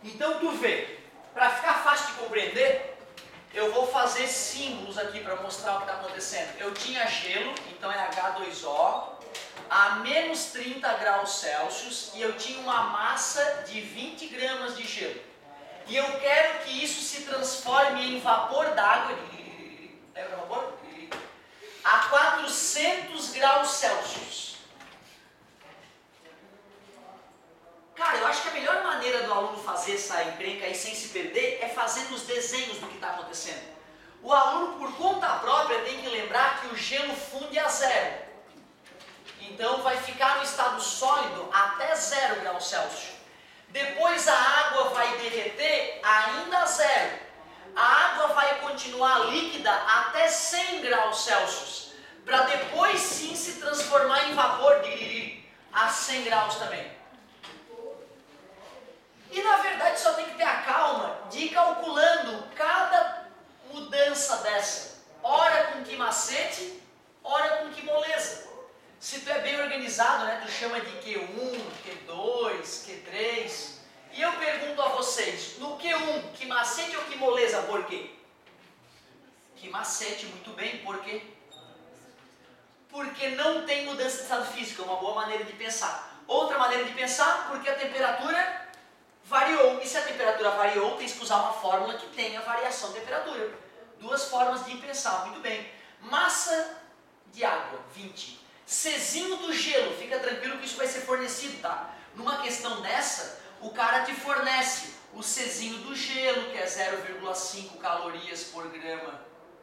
Então tu vê, para ficar fácil de compreender, eu vou fazer símbolos aqui para mostrar o que está acontecendo. Eu tinha gelo, então é H2O, a menos 30 graus Celsius, e eu tinha uma massa de 20 gramas de gelo. E eu quero que isso se transforme em vapor d'água, lembra vapor? A 400 graus Celsius. Cara, eu acho que a melhor maneira do aluno fazer essa encrenca aí sem se perder é fazendo os desenhos do que está acontecendo. O aluno, por conta própria, tem que lembrar que o gelo funde a zero. Então vai ficar no estado sólido até 0 graus Celsius. Depois a água vai derreter ainda a zero. A água vai continuar líquida até 100 graus Celsius. Para depois sim se transformar em vapor a 100 graus também. E na verdade só tem que ter a calma de ir calculando cada mudança dessa. Ora com que macete, ora com que moleza. Se tu é bem organizado, né, tu chama de Q1, Q2, Q3. E eu pergunto a vocês, no Q1, que macete ou que moleza, por quê? Que macete, muito bem, por quê? Porque não tem mudança de estado físico, é uma boa maneira de pensar. Outra maneira de pensar, porque a temperatura variou. E se a temperatura variou, tem que usar uma fórmula que tenha variação de temperatura. Duas formas de pensar, muito bem. Massa de água, 20. Czinho do gelo, fica tranquilo que isso vai ser fornecido, tá? Numa questão dessa, o cara te fornece o Czinho do gelo, que é 0,5 calorias por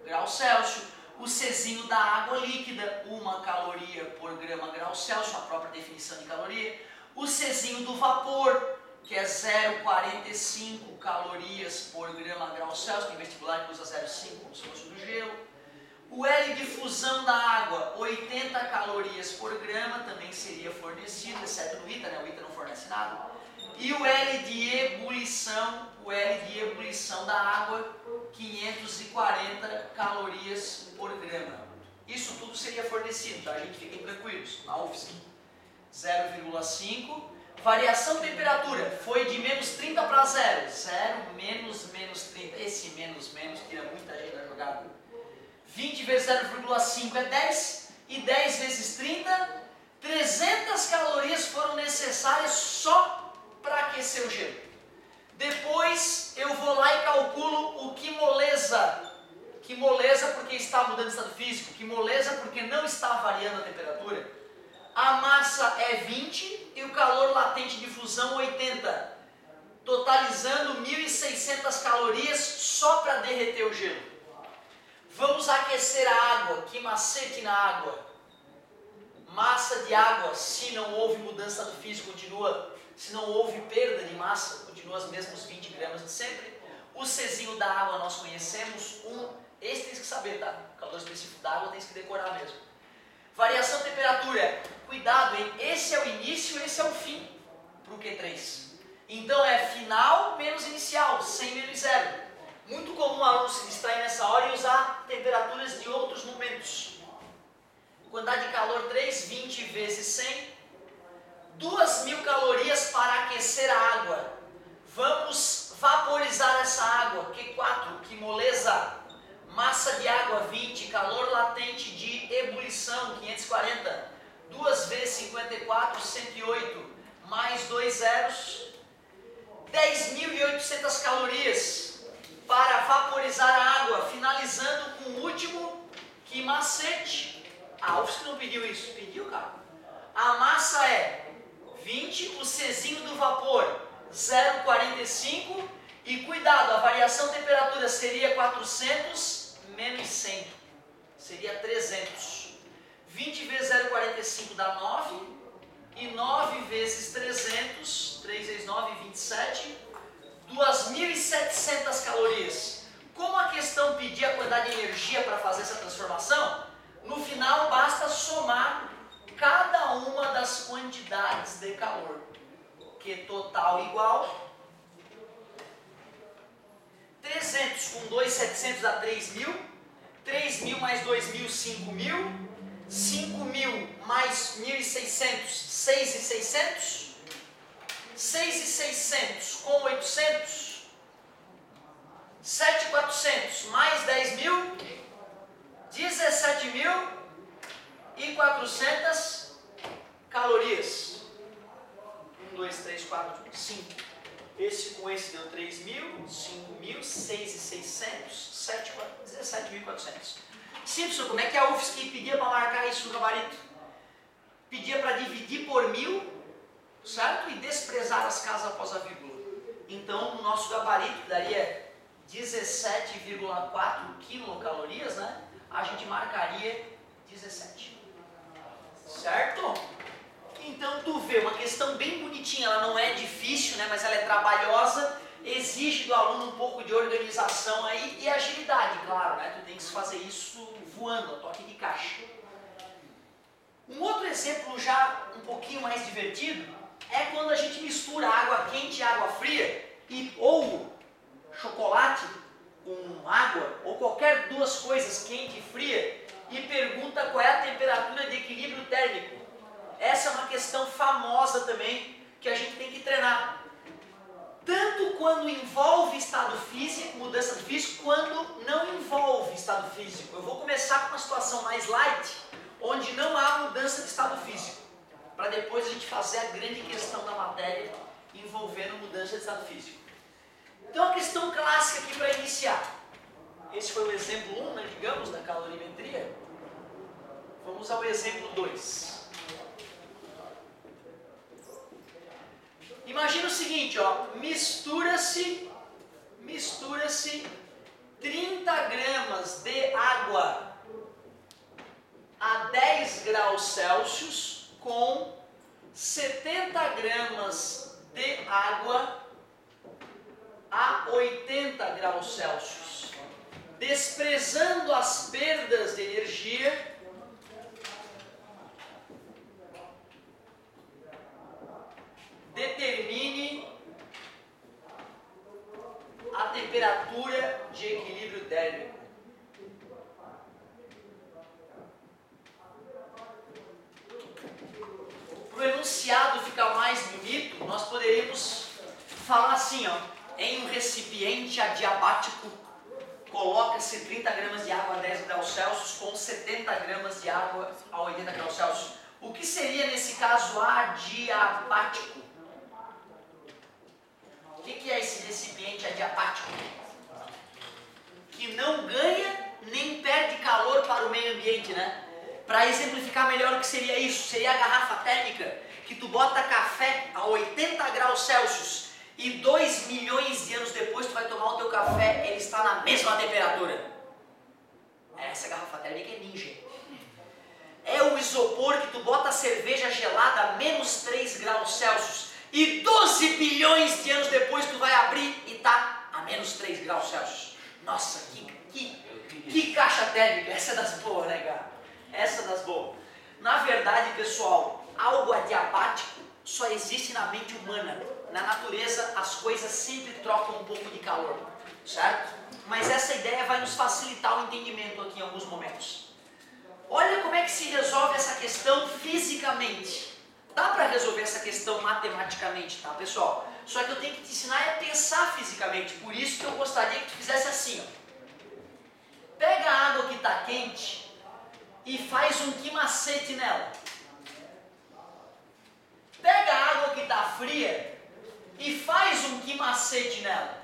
grau Celsius. O Czinho da água líquida, 1 caloria por grau Celsius, a própria definição de caloria. O Czinho do vapor, que é 0,45 calorias por grau Celsius, tem vestibular que usa 0,5 como se fosse do gelo. O L de fusão da água, 80 calorias por grama, também seria fornecido, exceto no ITA, né? O ITA não fornece nada. E o L de ebulição, da água, 540 calorias por grama. Isso tudo seria fornecido, tá? A gente fiquem tranquilos, na UFSC. 0,5. Variação de temperatura, foi de menos 30 para 0. 0, menos 30. Esse menos tira muita gente da jogada. 20 vezes 0,5 é 10, e 10 vezes 30, 300 calorias foram necessárias só para aquecer o gelo. Depois eu vou lá e calculo o que moleza. Que moleza porque está mudando de estado físico, que moleza porque não está variando a temperatura. A massa é 20 e o calor latente de fusão 80, totalizando 1.600 calorias só para derreter o gelo. Vamos aquecer a água, que macete na água. Massa de água, se não houve mudança do físico, continua. Se não houve perda de massa, continua os mesmos 20 gramas de sempre. O Czinho da água nós conhecemos, esse tem que saber, tá? O calor específico da água tem que decorar mesmo. Variação de temperatura, cuidado, hein? Esse é o início, esse é o fim para o Q3. Então é final menos inicial, 100 menos 0. Muito comum o aluno se distrair nessa hora e usar temperaturas de outros momentos. Quantidade de calor 3, 20 vezes 100. 2.000 calorias para aquecer a água. Vamos vaporizar essa água, Q4, que moleza. Massa de água 20, calor latente de ebulição 540. 2 vezes 54, 108. Mais 2 zeros. 10.800 calorias para vaporizar a água, finalizando com o último, que macete. A UFSC não pediu isso, pediu, cara. A massa é 20, o Czinho do vapor 0,45 e cuidado, a variação de temperatura seria 400 menos 100, seria 300. 20 vezes 0,45 dá 9 e 9 vezes 300, 3 vezes 9, 27. 2.700 calorias. Como a questão pedia a quantidade de energia para fazer essa transformação, no final basta somar cada uma das quantidades de calor. Que total igual 300 com 2.700 dá 3.000. 3.000 mais 2.000, 5.000. 5.000 mais 1.600, 6.600. 6.600 com 800, 7.400 mais 10.000, 17.400 calorias. 1, 2, 3, 4, 5. Esse com esse deu 3.000, 5.000, 6.600, 17.400. Simpson, como é que a UFSC pedia para marcar isso no gabarito? Pedia para dividir por 1.000, certo? E desprezar as casas após a vírgula. Então, o nosso gabarito daria 17,4 quilocalorias, né? A gente marcaria 17. Certo? Então, tu vê, uma questão bem bonitinha, ela não é difícil, né? Mas ela é trabalhosa, exige do aluno um pouco de organização aí e agilidade, claro, né? Tu tem que fazer isso voando, a toque de caixa. Um outro exemplo já um pouquinho mais divertido é quando a gente mistura água quente e água fria, ou chocolate com água, ou qualquer duas coisas, quente e fria, e pergunta qual é a temperatura de equilíbrio térmico. Essa é uma questão famosa também, que a gente tem que treinar. Tanto quando envolve estado físico, mudança de físico, quando não envolve estado físico. Eu vou começar com uma situação mais light, onde não há mudança de estado físico, para depois a gente fazer a grande questão da matéria envolvendo mudança de estado físico. Então a questão clássica aqui para iniciar. Esse foi o exemplo 1, né, digamos, da calorimetria. Vamos ao exemplo 2. Imagina o seguinte, ó, mistura-se 30 gramas de água a 10 graus Celsius com 70 gramas de água a 80 graus Celsius. Desprezando as perdas de energia, determine a temperatura de equilíbrio térmico. Para o enunciado ficar mais bonito, nós poderíamos falar assim, ó, em um recipiente adiabático, coloca-se 30 gramas de água a 10 graus Celsius com 70 gramas de água a 80 graus Celsius. O que seria nesse caso adiabático? O que é esse recipiente adiabático? Que não ganha nem perde calor para o meio ambiente, né? Para exemplificar melhor o que seria isso, seria a garrafa térmica, que tu bota café a 80 graus Celsius e 2 milhões de anos depois tu vai tomar o teu café, ele está na mesma temperatura. Essa garrafa térmica é ninja. É o isopor que tu bota a cerveja gelada a menos 3 graus Celsius e 12 bilhões de anos depois tu vai abrir e tá a menos 3 graus Celsius. Nossa, que caixa térmica, essa é das boas, né, cara? Essa é das boas. Na verdade, pessoal, algo adiabático só existe na mente humana. Na natureza, as coisas sempre trocam um pouco de calor, certo? Mas essa ideia vai nos facilitar o entendimento aqui em alguns momentos. Olha como é que se resolve essa questão fisicamente. Dá para resolver essa questão matematicamente, tá, pessoal? Só que eu tenho que te ensinar a pensar fisicamente. Por isso que eu gostaria que tu fizesse assim, ó. Pega a água que está quente e faz um quimacete nela. Pega a água que está fria e faz um quimacete nela.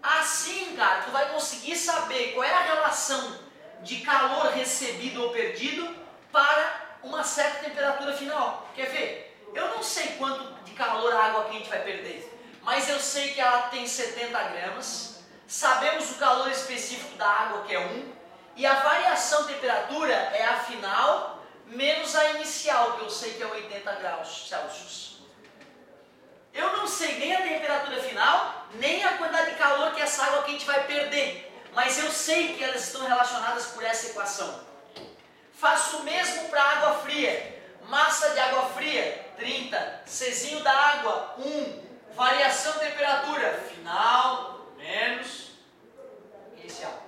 Assim, cara, tu vai conseguir saber qual é a relação de calor recebido ou perdido para uma certa temperatura final. Quer ver? Eu não sei quanto de calor a água quente vai perder, mas eu sei que ela tem 70 gramas, sabemos o calor específico da água, que é 1, e a variação de temperatura é a final menos a inicial, que eu sei que é 80 graus Celsius. Eu não sei nem a temperatura final, nem a quantidade de calor que essa água quente vai perder, mas eu sei que elas estão relacionadas por essa equação. Faço o mesmo para a água fria. Massa de água fria, 30. Czinho da água, 1. Variação de temperatura, final menos inicial.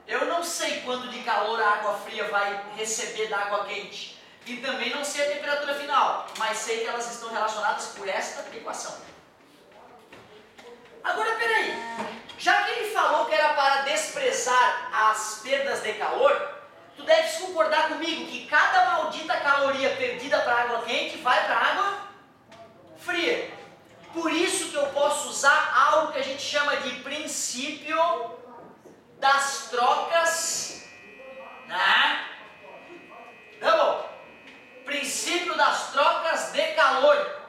Eu não sei quanto de calor a água fria vai receber da água quente. E também não sei a temperatura final, mas sei que elas estão relacionadas por esta equação. Agora, peraí. Já que ele falou que era para desprezar as perdas de calor, tu deves concordar comigo que cada maldita caloria perdida para a água quente vai para a água fria. Por isso que eu posso usar algo que a gente chama de princípio das trocas, né? Tá bom. Princípio das trocas de calor.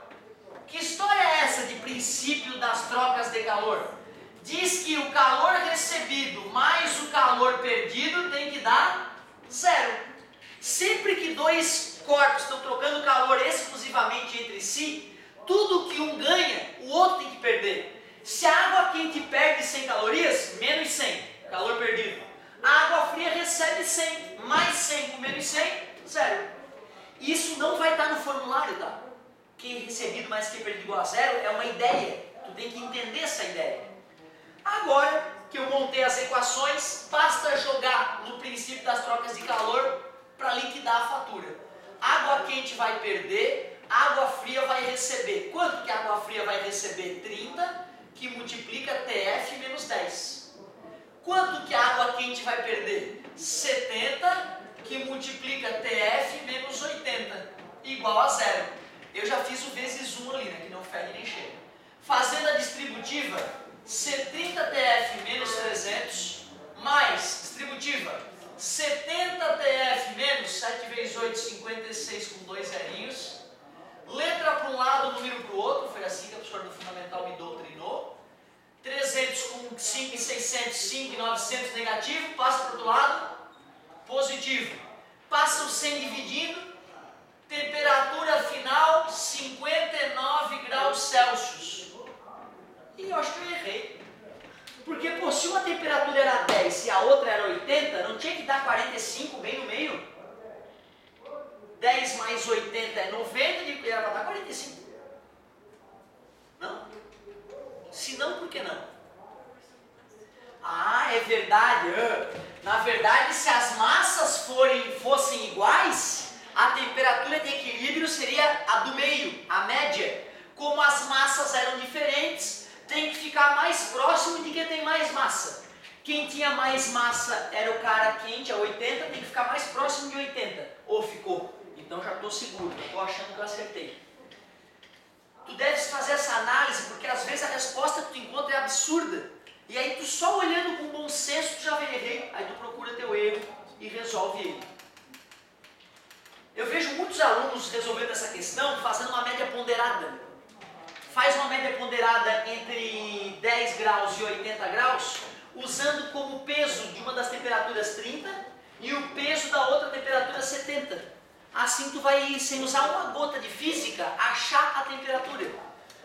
Que história é essa de princípio das trocas de calor? Diz que o calor recebido mais o calor perdido tem que dar zero. Sempre que dois corpos estão trocando calor exclusivamente entre si, tudo que um ganha, o outro tem que perder. Se a água quente perde 100 calorias, menos 100, calor perdido. A água fria recebe 100, mais 100 com menos 100, zero. Isso não vai estar no formulário, tá? Que recebido mais que perdido igual a zero é uma ideia. Tu tem que entender essa ideia. Agora que eu montei as equações, basta jogar no princípio das trocas de calor para liquidar a fatura. Água quente vai perder, água fria vai receber. Quanto que a água fria vai receber? 30, que multiplica TF menos 10. Quanto que a água quente vai perder? 70, que multiplica TF menos 80, igual a zero. Eu já fiz o vezes 1 ali, né, que não fede nem cheira. Fazendo a distributiva, 70 TF menos 300, mais distributiva, 70 TF menos 7 vezes 8, 56 com 2 zerinhos. Letra para um lado, número para o outro, foi assim que a professora do Fundamental me doutrinou. 300 com 5 e 600, 5 e 900 negativo, passa para o outro lado, positivo. Passa o 100 dividindo, temperatura final 59 graus Celsius. E eu acho que eu errei. Porque, pô, se uma temperatura era 10 e a outra era 80, não tinha que dar 45 bem no meio? 10 mais 80 é 90, e era para dar 45. Não? Se não, por que não? Ah, é verdade. Na verdade, se as massas fossem iguais, a temperatura de equilíbrio seria a do meio, a média. Como as massas eram diferentes, tem que ficar mais próximo de quem tem mais massa. Quem tinha mais massa era o cara quente, a 80, tem que ficar mais próximo de 80. Ou ficou? Então já estou seguro, estou achando que eu acertei. Tu deves fazer essa análise, porque às vezes a resposta que tu encontra é absurda. E aí tu só olhando com bom senso, tu já vê errei. Aí tu procura teu erro e resolve ele. Eu vejo muitos alunos resolvendo essa questão fazendo uma média ponderada. Faz uma média ponderada entre 10 graus e 80 graus, usando como peso de uma das temperaturas 30 e o peso da outra temperatura 70. Assim tu vai, sem usar uma gota de física, achar a temperatura.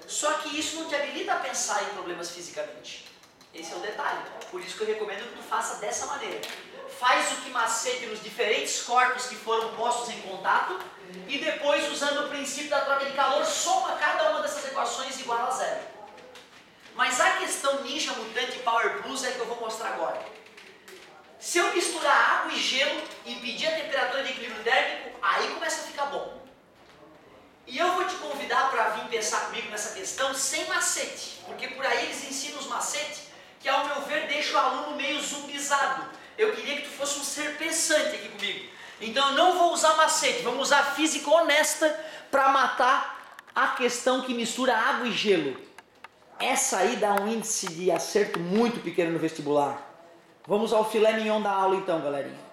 Só que isso não te habilita a pensar em problemas fisicamente. Esse é o detalhe. Por isso que eu recomendo que tu faça dessa maneira. Faz o que macete nos diferentes corpos que foram postos em contato e depois, usando o princípio da troca de calor, soma cada uma dessas equações igual a zero. Mas a questão Ninja Mutante Power Plus é que eu vou mostrar agora. Se eu misturar água e gelo e pedir a temperatura de equilíbrio térmico, aí começa a ficar bom. E eu vou te convidar para vir pensar comigo nessa questão sem macete, porque por aí eles ensinam os macetes que, ao meu ver, deixa o aluno meio zumbizado. Eu queria que tu fosse um ser pensante aqui comigo. Então eu não vou usar macete, vamos usar física honesta para matar a questão que mistura água e gelo. Essa aí dá um índice de acerto muito pequeno no vestibular. Vamos ao filé mignon da aula então, galerinha.